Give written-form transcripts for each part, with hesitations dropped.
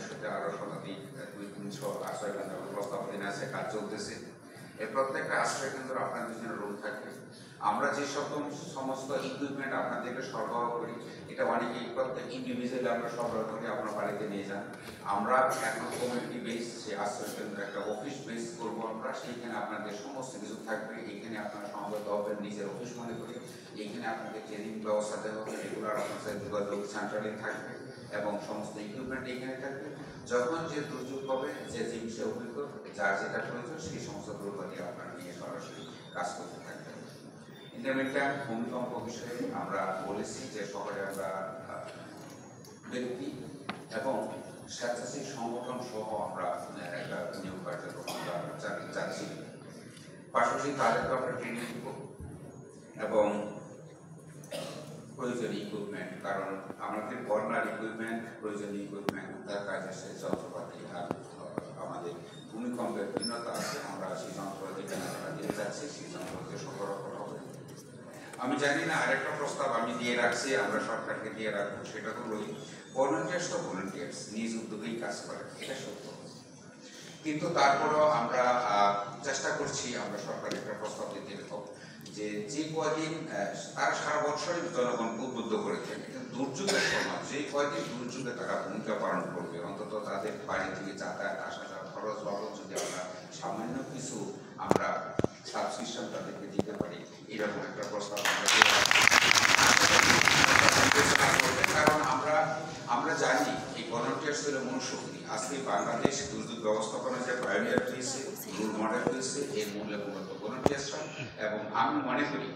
ভবিষ্যতে আরও শতাধিক 200-300 আশ্রয় কেন্দ্র প্রস্তাবনা আছে, কাজ চলতেছে। এর প্রত্যেকটা আশ্রয় কেন্দ্র আপনাদের জন্য রুম থাকবে। আমরা যে সমস্ত ইকুইপমেন্ট আপনাদেরকে সরবরাহ করি, এটা অনেকেই প্রত্যেক ইন্ডিভিজুয়ালি আমরা সরবরাহ করি, আপনার বাড়িতে নিয়ে যান। আমরা এখন কমিউনিটি বেস যে আশ্রয় কেন্দ্র, একটা অফিস বেস করবো আমরা, সেইখানে আপনাদের সমস্ত কিছু থাকবে। এখানে আপনারা সমবেত হবেন, নিজের অফিস মনে করি। এখানে আপনাদের ট্রেনিং ব্যবস্থা দেওয়া হবে, রেগুলার আপনার সাথে যোগাযোগ সেন্ট্রালি থাকবে এবং সমস্ত ইকুইপমেন্ট এখানে থাকবে। যখন যে দুর্যোগ হবে, যে জিনিসে অভিজ্ঞ, যার যেটা প্রয়োজন, সেই সমস্ত দুর্গতি আপনারা নিয়ে সরাসরি কাজ করতে থাকবেন। ইন্টারমিডিয়েট ভূমিকম্প বিষয়ে আমরা বলেছি যে শহরে আমরা ব্যক্তি এবং স্বেচ্ছাসেবী সংগঠন সহ আমরা একটা নিয়োগ কার্যক্রম আমরা যাচ্ছি। পাশাপাশি তাদেরকে আমরা ট্রেনিং দিব এবং প্রয়োজনীয় ইকুইপমেন্ট, কারণ আমাদের বন্যার ইকুইপমেন্ট, প্রয়োজনীয় ইকুইপমেন্ট, তার কাজে সেই যন্ত্রপাতি আর আমাদের ভূমিকম্পের ভিন্নতা আছে। আমরা সেই যন্ত্রপাতি দিয়ে যাচ্ছি, সেই যন্ত্রপাতি সরবরাহ করা হবে। আমি জানি না, আরেকটা প্রস্তাব আমি দিয়ে রাখছি, আমরা সরকারকে দিয়ে রাখবো, সেটা হলো ভলান্টিয়ার্স তো ভলান্টিয়ার্স নিজ উদ্যোগেই কাজ করে, এটা সত্য। কিন্তু তারপরেও আমরা চেষ্টা করছি, আমরা সরকারের একটা প্রস্তাব দিতে হবে যে কয়দিন তারা সারা বছরই জনগণকে উদ্বুদ্ধ করে থাকে, কিন্তু দুর্যোগের সময় যে কয়দিন দুর্যোগে তারা ভূমিকা পালন করবে, অন্তত তাদের বাড়ি থেকে যাতায়াত আসা যাওয়া খরচ বাবদ যদি আমরা সামান্য কিছু আমরা সাবস্ক্রিপশন তাদেরকে দিতে পারি, এরকম একটা প্রস্তাব কারণ আমরা জানি এই ভলান্টিয়ার্সদের মনুষ্যশক্তি। আজকে বাংলাদেশ দুর্যোগ ব্যবস্থাপনা যে পায়োনিয়ার হয়েছে, রোল মডেল হয়েছে, এর মূল্যে মূলত ভলান্টিয়ার্সরা। এবং আমি মনে করি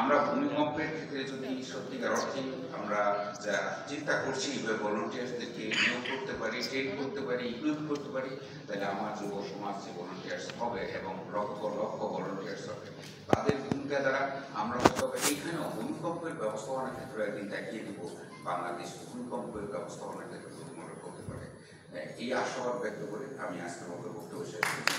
আমরা ভূমিকম্পের ক্ষেত্রে যদি সত্যিকার অর্থে আমরা যা চিন্তা করছি ভলান্টিয়ার্সদেরকে নিয়োগ করতে পারি, ট্রেন করতে পারি, ইকুইপ করতে পারি, তাহলে আমার যুব সমাজ যে ভলান্টিয়ার্স হবে এবং লক্ষ লক্ষ ভলান্টিয়ার্স হবে, তাদের ভূমিকা দ্বারা আমরা তবে এইখানেও ভূমিকম্পের ব্যবস্থাপনার ক্ষেত্রে একদিন দেখিয়ে দিব বাংলাদেশ ভূমিকম্পের ব্যবস্থাপনার ক্ষেত্রে মনে করতে পারে। এই আশাবাদ ব্যক্ত করে আমি আজকের মতো বক্তব্য শেষ করছি।